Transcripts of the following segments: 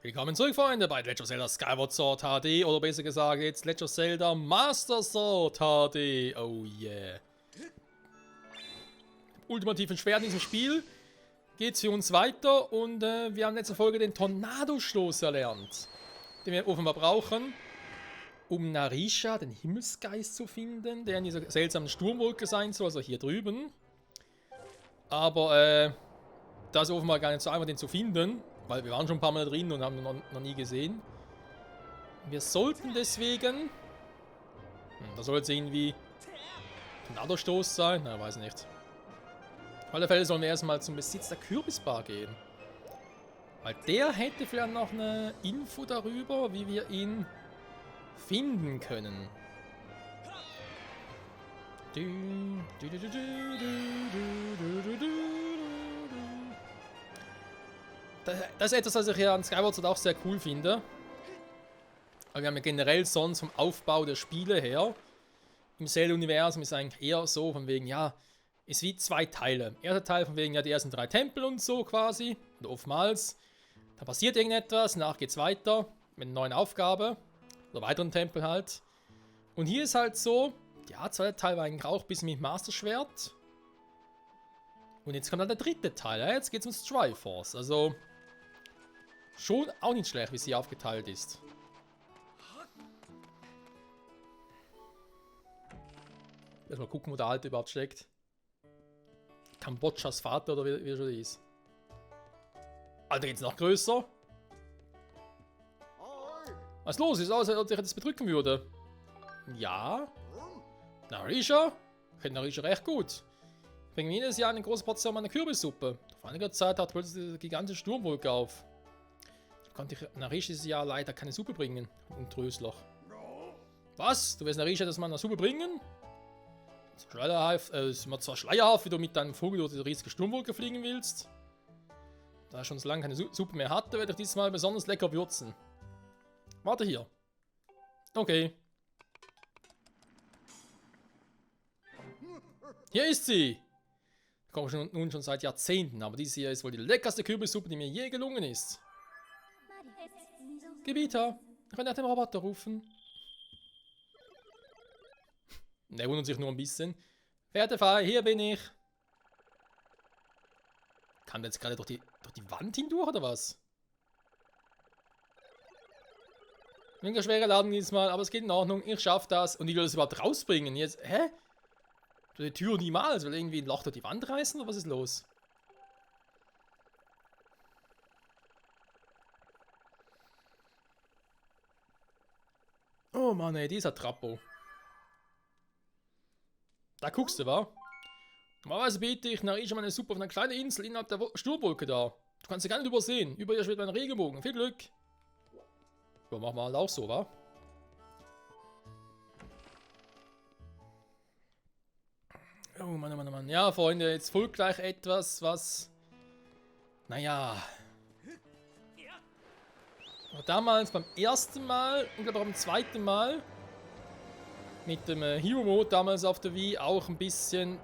Willkommen zurück, Freunde, bei Legend of Zelda Skyward Sword HD, oder besser gesagt jetzt Legend of Zelda Master Sword HD. Oh yeah. Ultimativen Schwert in diesem Spiel geht es für uns weiter und wir haben in letzter Folge den Tornadostoß erlernt, den wir offenbar brauchen, um Narisha, den Himmelsgeist, zu finden, der in dieser seltsamen Sturmwolke sein soll, also hier drüben. Aber das ist offenbar gar nicht so einfach, den zu finden. Weil wir waren schon ein paar Mal da drin und haben ihn noch nie gesehen. Wir sollten deswegen... da soll jetzt irgendwie Tornadostoß sein. Na, weiß nicht. Auf alle Fälle sollen wir erstmal zum Besitz der Kürbisbar gehen. Weil der hätte vielleicht noch eine Info darüber, wie wir ihn finden können. Das ist etwas, was ich ja an Skyward Sword auch sehr cool finde. Aber wir haben ja generell sonst vom Aufbau der Spiele her im Zelda-Universum ist eigentlich eher so von wegen, ja, ist wie zwei Teile. Erster Teil von wegen, ja, die ersten 3 Tempel und so quasi, oder oftmals. Da passiert irgendetwas, danach geht's weiter mit einer neuen Aufgabe, oder weiteren Tempel halt. Und hier ist halt so, ja, zweiter Teil war eigentlich auch ein bisschen mit Master-Schwert. Und jetzt kommt dann der dritte Teil, ja, jetzt geht's ums Triforce, also... Schon auch nicht schlecht, wie sie aufgeteilt ist. Erstmal gucken, wo der Alte überhaupt steckt. Kambodschas Vater oder wie er schon ist. Alter, geht's noch größer? Was los ist, als ob ich das bedrücken würde. Ja. Narisha? Kennt Narisha recht gut. Ich bringe jedes Jahr eine große Portion meiner Kürbissuppe. Vor einiger Zeit hat plötzlich eine gigantische Sturmwolke auf. Konnte ich Narisha dieses Jahr leider keine Suppe bringen. Und Tröstloch. Was? Du willst Narisha das mal eine Suppe bringen? Ist mir zwar schleierhaft, wie du mit deinem Vogel durch die riesige Sturmwolke fliegen willst. Da er schon so lange keine Suppe mehr hatte, werde ich dieses Mal besonders lecker würzen. Warte hier. Okay. Hier ist sie! Ich komme nun schon seit Jahrzehnten, aber diese hier ist wohl die leckerste Kürbissuppe, die mir je gelungen ist. Gebieter, ich kann nach dem Roboter rufen. Er wundert sich nur ein bisschen. Verehrte Frau, hier bin ich. Kam der jetzt gerade durch die Wand hindurch oder was? Weniger schwerer Laden diesmal, aber es geht in Ordnung. Ich schaff das. Und ich will das überhaupt rausbringen. Jetzt, hä? Die Tür niemals. Will irgendwie ein Loch durch die Wand reißen oder was ist los? Oh Mann, ey, dieser Trappo. Da guckst du, wa? Normalerweise biete ich Narisha meine Suppe auf einer kleinen Insel innerhalb der Sturmwolke da. Du kannst sie gar nicht übersehen. Über ihr schwebt ein Regenbogen. Viel Glück. Ja, machen wir halt auch so, wa? Oh Mann, oh Mann, oh Mann. Ja, Freunde, jetzt folgt gleich etwas, was... Naja... Damals beim ersten Mal und glaube auch beim zweiten Mal mit dem Hero Mode damals auf der Wii auch ein bisschen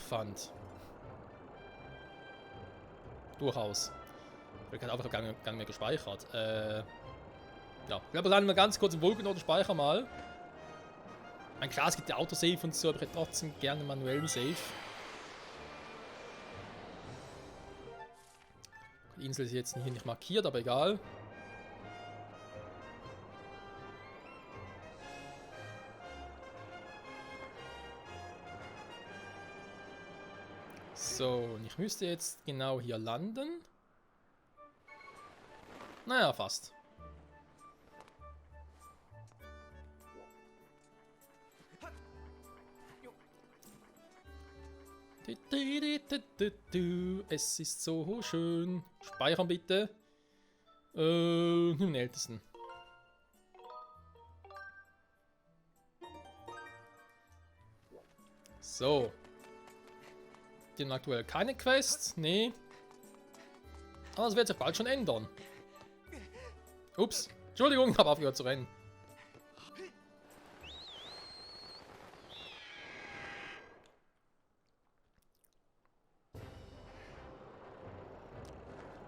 fand. Durchaus. Ich habe einfach gar nicht mehr gespeichert. Ja, ich glaube, dann mal ganz kurz im Wolkenort speicher mal. Klar, es gibt ja Autosave und so, aber ich hätte trotzdem gerne manuellen Save. Die Insel ist jetzt hier nicht markiert, aber egal. So, und ich müsste jetzt genau hier landen. Naja, fast. Es ist so schön. Speichern bitte. Den ältesten. So. Die haben aktuell keine Quests. Nee. Aber das wird sich bald schon ändern. Ups. Entschuldigung, ich habe aufgehört zu rennen.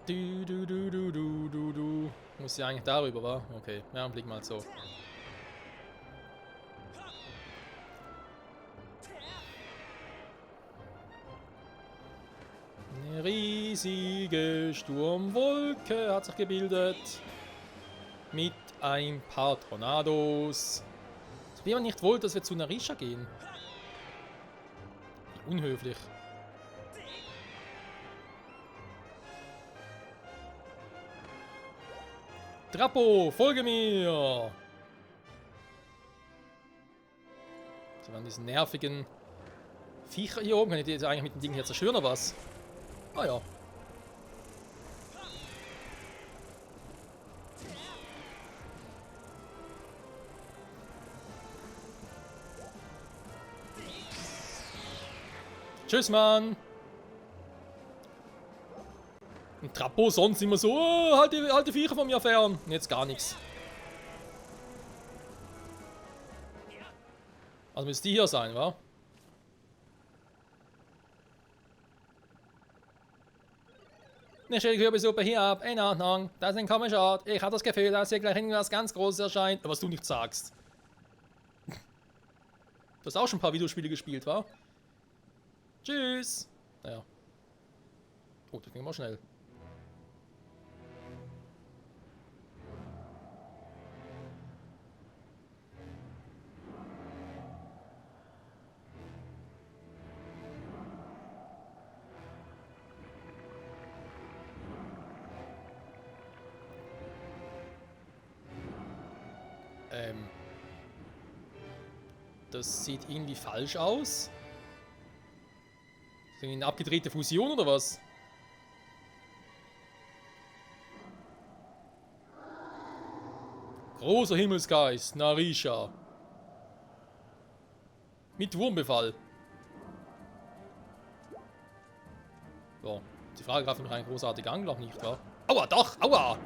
Du. Muss ja eigentlich darüber, wa? Okay, ja, blick mal so. Eine riesige Sturmwolke hat sich gebildet. Mit ein paar Tornados. Als wenn man nicht wollte, dass wir zu Narisha gehen. Wie unhöflich. Drapo, folge mir! So, dann diesen nervigen Viecher hier oben. Kann ich die jetzt eigentlich mit dem Ding hier zerstören oder was? Ah ja. Tschüss, Mann! Und Trappo sonst immer so, oh, halt die Viecher von mir fern. Und jetzt gar nichts. Also müsste die hier sein, wa? Eine schöne Kürbissuppe hier ab, in Ordnung. Das ist ein Kommentar. Ich habe das Gefühl, dass hier gleich irgendwas ganz Großes erscheint, was du nicht sagst. Du hast auch schon ein paar Videospiele gespielt, wa? Tschüss. Naja. Oh, das ging mal schnell. Das sieht irgendwie falsch aus. Ist irgendwie eine abgedrehte Fusion oder was? Großer Himmelsgeist, Narisha. Mit Wurmbefall. So, die Frage greift mich ein großartiger Angler, nicht wahr? Aua, doch, aua!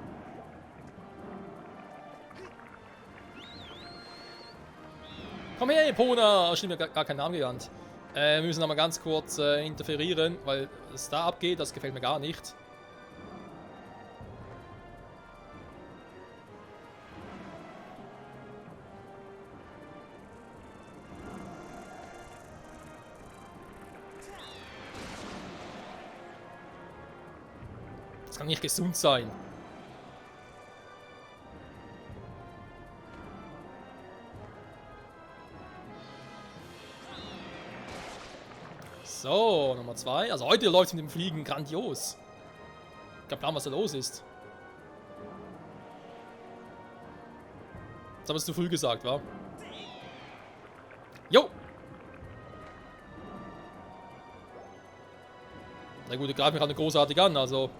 Komm her, Epona! Stimmt, mir gar keinen Namen genannt. Wir müssen aber ganz kurz interferieren, weil es da abgeht, das gefällt mir gar nicht. Das kann nicht gesund sein. So, Nummer 2. Also heute läuft es mit dem Fliegen grandios. Ich glaube, was da los ist. Das habe ich zu früh gesagt, wa? Jo! Na gut, ich greife mich halt großartig an, also.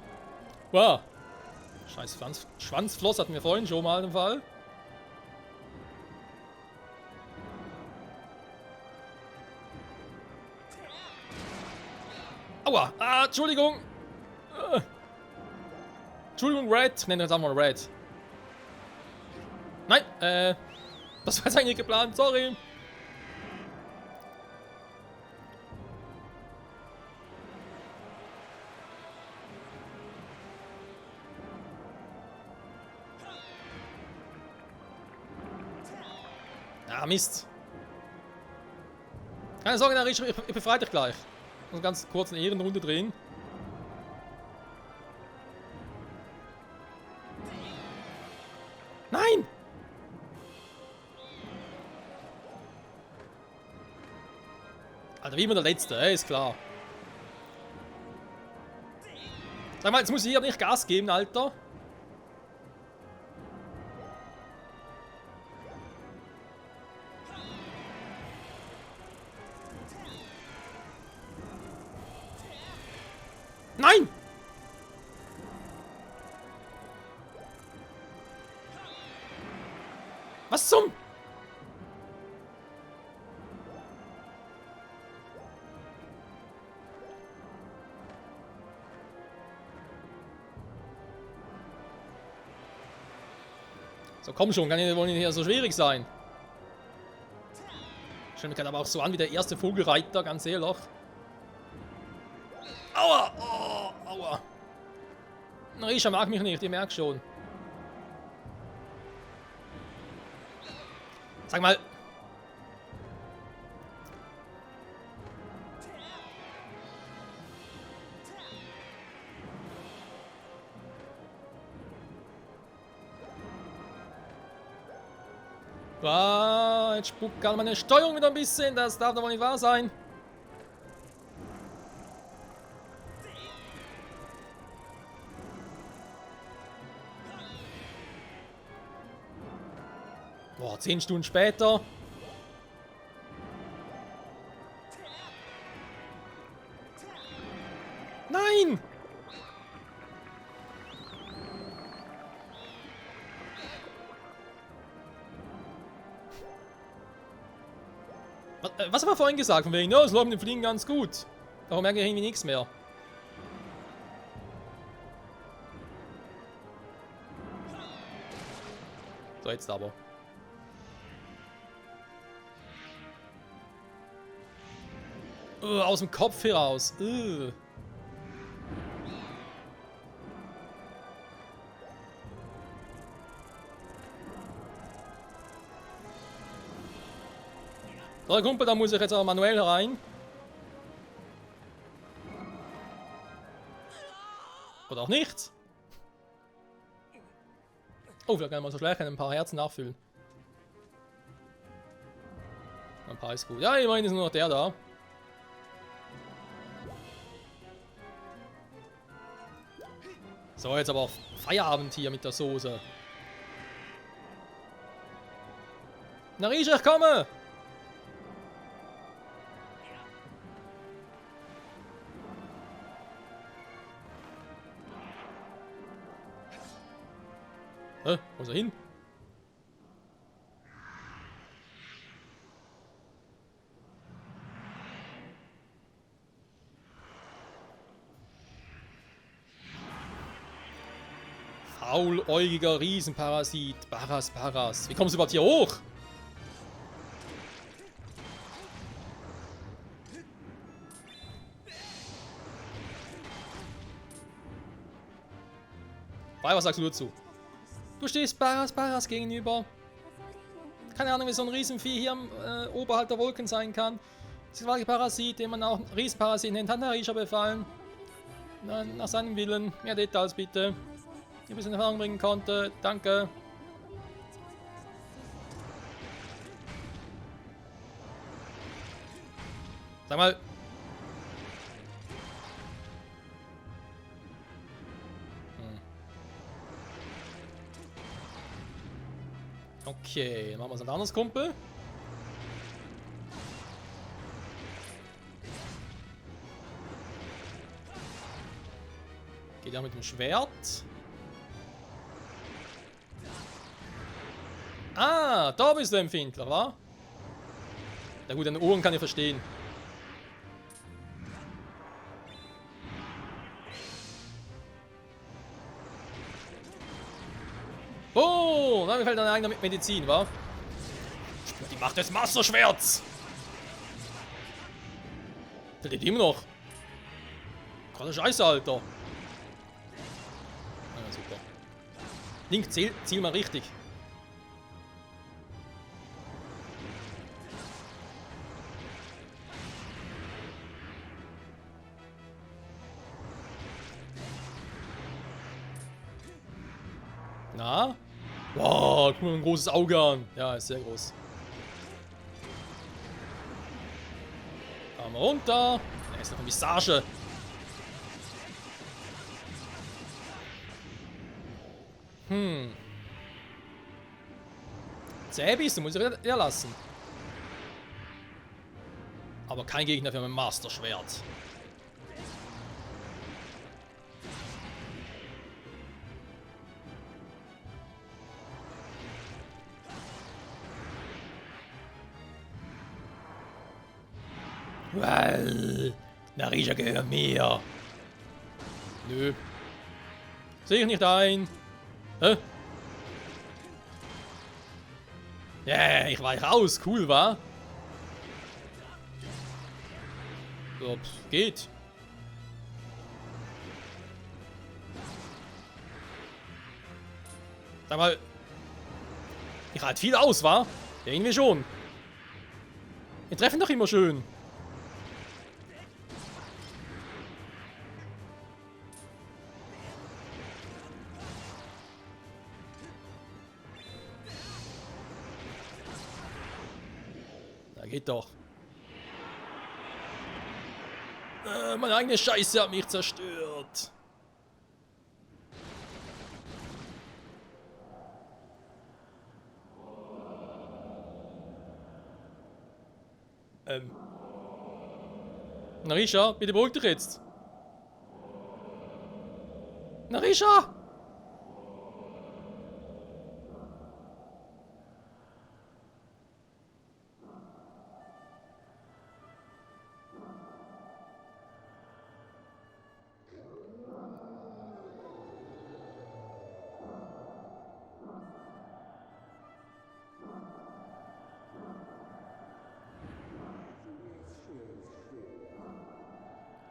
Wow! Scheiß Schwanzfloss hatten wir vorhin schon mal im Fall. Aua! Ah, Entschuldigung! Entschuldigung, Red. Ich nenne das einfach mal Red. Nein, das war jetzt eigentlich geplant, sorry. Ah, Mist. Keine Sorge, ich befreie dich gleich. Ich muss ganz kurz eine Ehrenrunde drehen. Nein! Alter, wie immer der Letzte, ist klar. Sag mal, jetzt muss ich aber nicht Gas geben, Alter. Nein! Was zum? So, komm schon, kann ja wohl nicht hier so schwierig sein. Stimmt, kann aber auch so an wie der erste Vogelreiter, ganz ehrlich. Aua! Oh, aua! Narisha mag mich nicht, ich merke schon. Sag mal. Ah, jetzt spuckt gerade meine Steuerung wieder ein bisschen. Das darf doch wohl nicht wahr sein. Boah, 10 Stunden später. Nein! Was haben wir vorhin gesagt? Von wegen, ja, es läuft mit dem Fliegen ganz gut. Darum merke ich irgendwie nichts mehr. So, jetzt aber. Aus dem Kopf heraus. So, der Kumpel, da muss ich jetzt auch manuell rein. Oder auch nicht. Oh, vielleicht kann man so schlecht ein paar Herzen nachfüllen. Ein paar ist gut. Ja, immerhin ist nur noch der da. So, jetzt aber Feierabend hier mit der Soße. Narisha, ich komme! Wo ist er hin? Fauläugiger Riesenparasit. Baras. Wie kommst du überhaupt hier hoch? Was sagst du dazu? Du stehst Baras gegenüber. Keine Ahnung, wie so ein Riesenvieh hier oberhalb der Wolken sein kann. Das war ein Parasit, den man auch Riesenparasit nennt, hat Narisha befallen. Nach seinem Willen. Mehr Details bitte. Die ein bisschen Erfahrung bringen konnte. Danke. Sag mal. Okay, dann machen wir es ein anderes Kumpel. Geht ja mit dem Schwert. Ah, da bist du empfindlich, wa? Na gut, deine Ohren kann ich verstehen. Oh, na, mir fällt eine eigene Medizin, wa? Die Macht des Masterschwerts! Der lebt immer noch. Gerade Scheiße, Alter. Ja, super. Link, ziel mal richtig. Na? Wow, guck mal, ein großes Auge an. Ja, ist sehr groß. Arm runter. Da ist noch eine Visage. Zäh bist du, muss ich wieder lassen. Aber kein Gegner für mein Masterschwert. Well, Narisha gehört mir. Nö. Sehe ich nicht ein. Hä? Yeah, ich war raus. Cool, wa? So, geht. Sag mal, ich halte viel aus, wa? Ja, irgendwie schon. Wir treffen doch immer schön. Na, geht doch. Meine eigene Scheiße hat mich zerstört. Narisha, bitte beruhig dich jetzt. Narisha!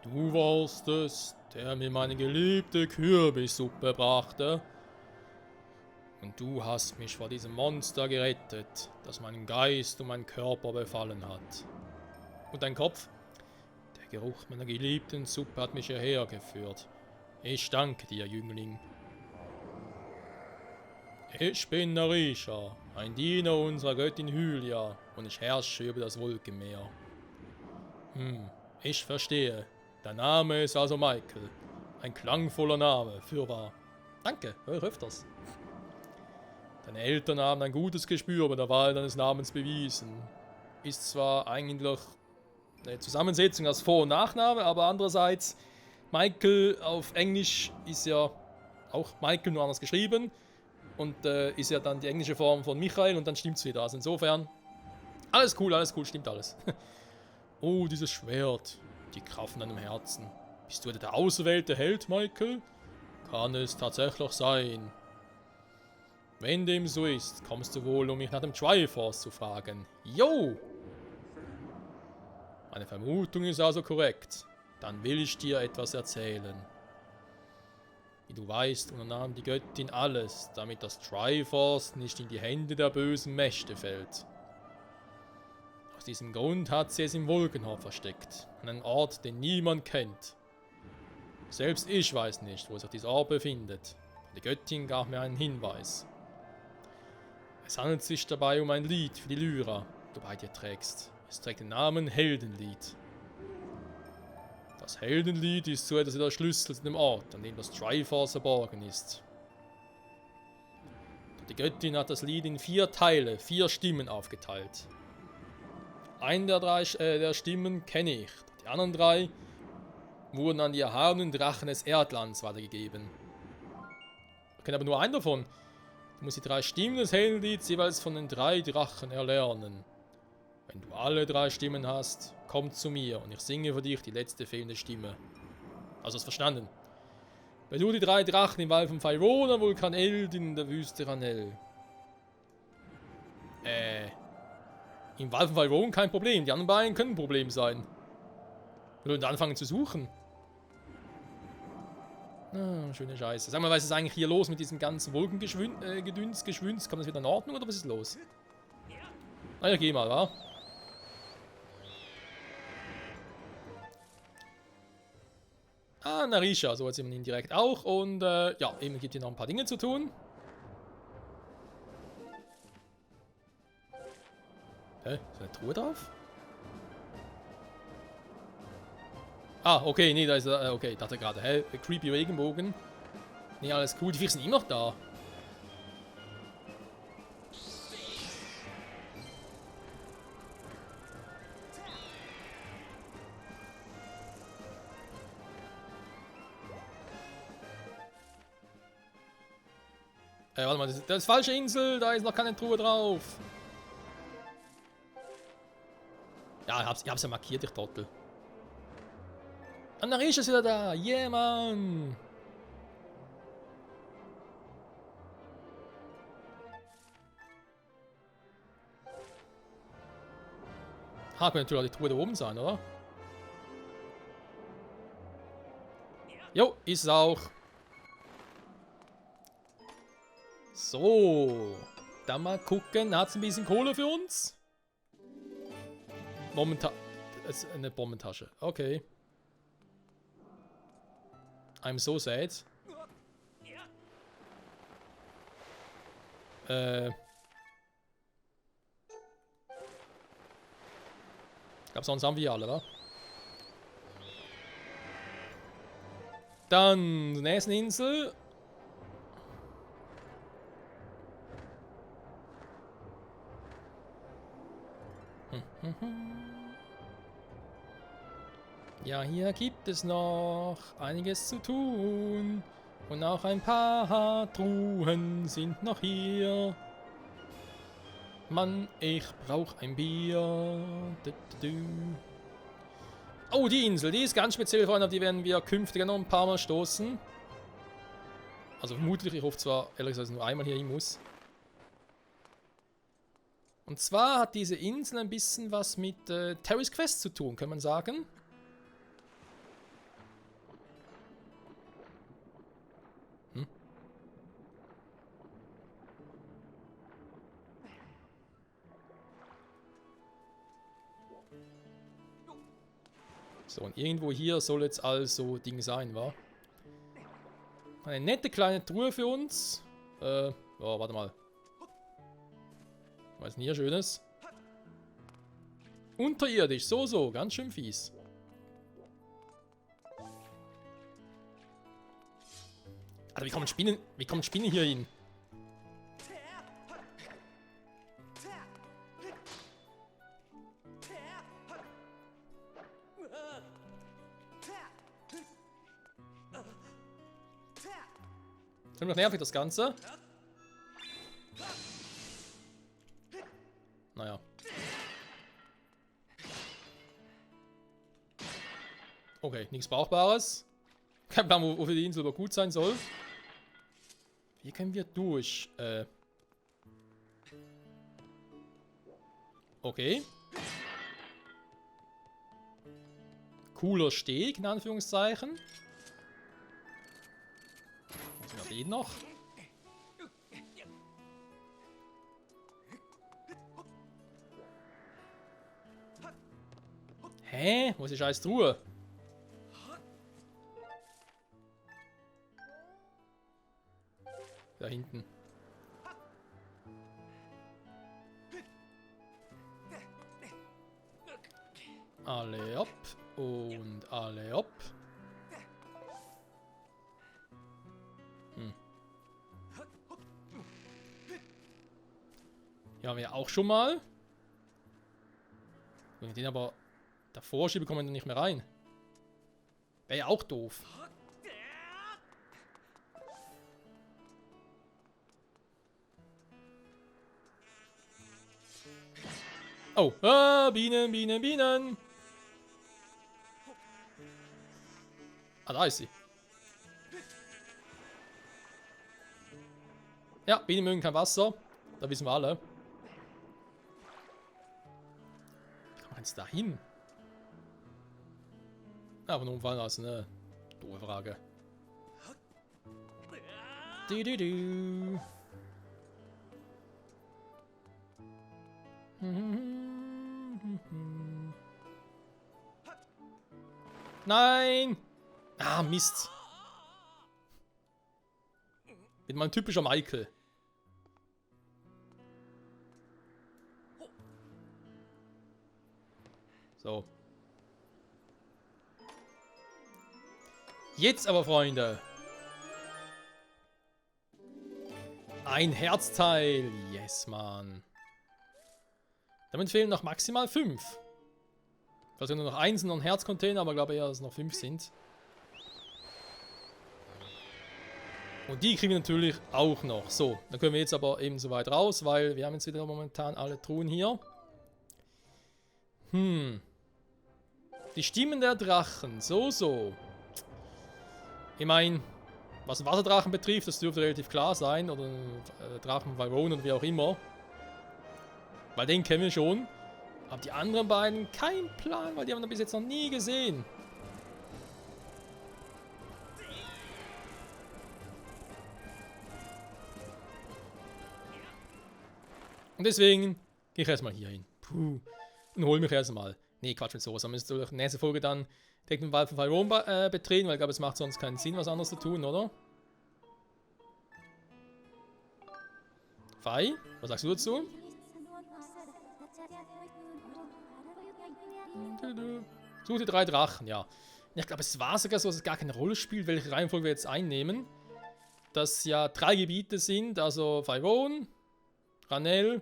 Du warst es, der mir meine geliebte Kürbissuppe brachte. Und du hast mich vor diesem Monster gerettet, das meinen Geist und meinen Körper befallen hat. Und dein Kopf? Der Geruch meiner geliebten Suppe hat mich hierher geführt. Ich danke dir, Jüngling. Ich bin Narisha, ein Diener unserer Göttin Hylia, und ich herrsche über das Wolkenmeer. Ich verstehe. Dein Name ist also Michael. Ein klangvoller Name, fürwahr. Danke, hör öfters. Deine Eltern haben ein gutes Gespür bei der Wahl deines Namens bewiesen. Ist zwar eigentlich eine Zusammensetzung aus Vor- und Nachname, aber andererseits, Michael auf Englisch ist ja auch Michael nur anders geschrieben und ist ja dann die englische Form von Michael und dann stimmt's wieder. Also insofern, alles cool, stimmt alles. Oh, dieses Schwert, die Kraft in deinem Herzen. Bist du der auserwählte Held, Michael? Kann es tatsächlich sein? Wenn dem so ist, kommst du wohl, um mich nach dem Triforce zu fragen. Jo! Meine Vermutung ist also korrekt. Dann will ich dir etwas erzählen. Wie du weißt, unternahm die Göttin alles, damit das Triforce nicht in die Hände der bösen Mächte fällt. Aus diesem Grund hat sie es im Wolkenhorn versteckt, an einem Ort, den niemand kennt. Selbst ich weiß nicht, wo sich dieser Ort befindet. Die Göttin gab mir einen Hinweis. Es handelt sich dabei um ein Lied für die Lyra, du bei dir trägst. Es trägt den Namen Heldenlied. Das Heldenlied ist so etwas wie der Schlüssel zu dem Ort, an dem das Triforce verborgen ist. Die Göttin hat das Lied in 4 Teile, 4 Stimmen aufgeteilt. Einen der 3 der Stimmen kenne ich, die anderen 3 wurden an die erhabenen Drachen des Erdlands weitergegeben. Ich kenne aber nur einen davon. Du musst die 3 Stimmen des Heldenlieds jeweils von den 3 Drachen erlernen. Wenn du alle 3 Stimmen hast, komm zu mir und ich singe für dich die letzte fehlende Stimme. Also hast du verstanden? Wenn du die 3 Drachen im Wald von Fairona, Vulkan Eldin in der Wüste Ranel. Im Wald von Fairona kein Problem, die anderen beiden können ein Problem sein. Wenn wir anfangen zu suchen. Ah, schöne Scheiße. Sag mal, was ist eigentlich hier los mit diesem ganzen Wolkengedüns? Kommt das wieder in Ordnung oder was ist los? Na ja, geh mal, wa? Ah, Narisha, so jetzt sehen wir ihn direkt auch. Und ja, eben gibt hier noch ein paar Dinge zu tun. Hä? Ist eine Truhe drauf? Ah, okay, nee, da ist er. Okay, ich dachte gerade, hä? Creepy Regenbogen. Nee, alles cool. Die Viecher sind immer noch da. Warte mal, das ist falsche Insel, da ist noch keine Truhe drauf. Ja, ich hab's ja markiert, ich Trottel. Und Narisha ist wieder da. Yeah, Mann. Ha, könnte natürlich auch die Truhe da oben sein, oder? Jo, ist es auch. So. Dann mal gucken. Hat es ein bisschen Kohle für uns? Momentan. Eine Bombentasche. Okay. I'm so sad. Ich glaube, sonst haben wir alle, oder? Dann die nächste Insel. Ja, hier gibt es noch einiges zu tun. Und auch ein paar Truhen sind noch hier. Mann, ich brauch ein Bier. Oh, die Insel, die ist ganz speziell, Freunde, auf die werden wir künftig noch ein paar Mal stoßen. Also vermutlich, ich hoffe zwar, ehrlich gesagt, nur einmal hier hin muss. Und zwar hat diese Insel ein bisschen was mit Terry's Quest zu tun, kann man sagen. So, und irgendwo hier soll jetzt also Ding sein, wa? Eine nette kleine Truhe für uns. Oh, warte mal. Was ist denn hier Schönes? Unterirdisch, so, ganz schön fies. Alter, wie kommen Spinnen hier hin? Ziemlich nervig das Ganze. Naja. Okay, nichts Brauchbares. Kein Plan, wofür die Insel aber gut sein soll. Wie können wir durch? Okay. Cooler Steg, in Anführungszeichen. Was wir noch? Hä? Wo ist die scheiß Truhe? Da hinten. Alle ab und alle ab. Hier haben wir auch schon mal. Wenn ich den aber davor schiebe, kommen wir nicht mehr rein. Wäre ja auch doof. Oh, Bienen, Bienen, Bienen. Ah, da ist sie. Ja, Bienen mögen kein Wasser. Da wissen wir alle. Wie kann man jetzt da hin? Aber nur umfallen lassen, ne? Doofe Frage. Du. Nein! Ah, Mist. Bin mal ein typischer Michael. So. Jetzt aber, Freunde. Ein Herzteil. Yes, Mann. Damit fehlen noch maximal 5. Also nur noch 1 und noch ein Herzcontainer, aber ich glaube eher, dass es noch 5 sind. Und die kriegen wir natürlich auch noch. So, dann können wir jetzt aber eben so weit raus, weil wir haben jetzt wieder momentan alle Truhen hier. Die Stimmen der Drachen. So. Ich meine, was Wasserdrachen betrifft, das dürfte relativ klar sein. Oder Drachen von Vyrone oder wie auch immer. Weil den kennen wir schon. Aber die anderen beiden, kein Plan, weil die haben wir bis jetzt noch nie gesehen. Und deswegen gehe ich erstmal hier hin. Puh. Und hole mich erstmal. Nee, Quatsch mit sowas. Aber wir müssen durch die nächste Folge dann direkt den Wald von Faerûn betreten, weil ich glaube, es macht sonst keinen Sinn, was anderes zu tun, oder? Fei, was sagst du dazu? Such die 3 Drachen, ja. Ich glaube, es war sogar so, dass es gar keine Rolle spielt, welche Reihenfolge wir jetzt einnehmen. Dass ja 3 Gebiete sind, also Faerûn, Ranel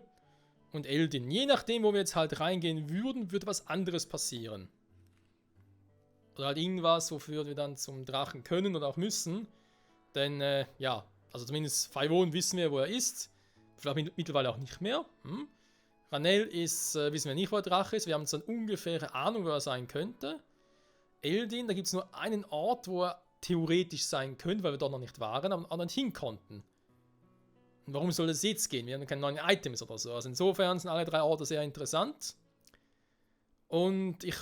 und Eldin. Je nachdem, wo wir jetzt halt reingehen würden, würde was anderes passieren. Oder halt irgendwas, wofür wir dann zum Drachen können oder auch müssen. Denn, ja, also zumindest Faerûn wissen wir, wo er ist. Vielleicht mittlerweile auch nicht mehr. Ranel ist, wissen wir nicht, wo der Drache ist. Wir haben so eine ungefähre Ahnung, wo er sein könnte. Eldin, da gibt es nur einen Ort, wo er theoretisch sein könnte, weil wir dort noch nicht waren, aber nicht hin konnten. Und warum soll das jetzt gehen? Wir haben keine neuen Items oder so. Also insofern sind alle 3 Orte sehr interessant. Und ich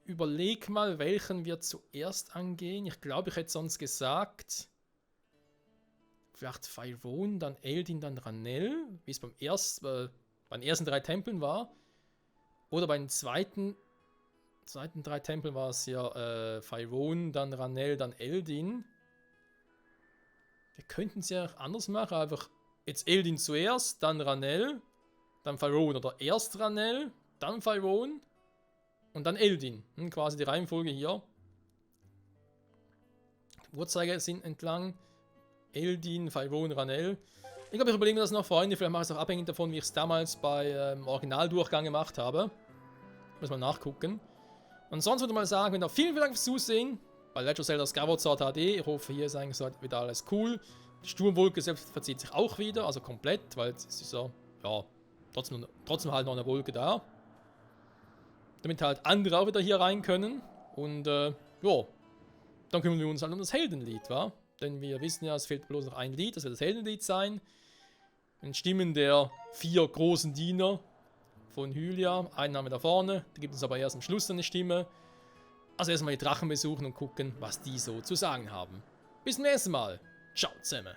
überlege mal, welchen wir zuerst angehen. Ich glaube, ich hätte sonst gesagt, vielleicht Faerûn, dann Eldin, dann Ranel, wie es bei den ersten 3 Tempeln war. Oder bei den zweiten 3 Tempeln war es ja Faerûn, dann Ranel, dann Eldin. Wir könnten es ja auch anders machen, einfach jetzt Eldin zuerst, dann Ranel, dann Faerûn oder erst Ranel, dann Faerûn und dann Eldin. Quasi die Reihenfolge hier. Uhrzeiger sind entlang. Eldin, Faerûn, Ranel. Ich glaube, ich überlege mir das noch, Freunde. Vielleicht mache ich es auch abhängig davon, wie ich es damals bei Originaldurchgang gemacht habe. Muss mal nachgucken. Und sonst würde ich mal sagen, wenn vielen Dank fürs Zusehen bei Legend of Zelda Skyward Sword HD. Ich hoffe, hier ist eigentlich so wieder alles cool. Die Sturmwolke selbst verzieht sich auch wieder, also komplett, weil es ist ja, trotzdem halt noch eine Wolke da. Damit halt andere auch wieder hier rein können. Und ja, dann kümmern wir uns halt um das Heldenlied, wa? Denn wir wissen ja, es fehlt bloß noch ein Lied, das wird das Heldenlied sein. In Stimmen der 4 großen Diener von Hylia. Einen haben wir da vorne, da gibt es aber erst am Schluss eine Stimme. Also erstmal die Drachen besuchen und gucken, was die so zu sagen haben. Bis zum nächsten Mal. Ciao zusammen.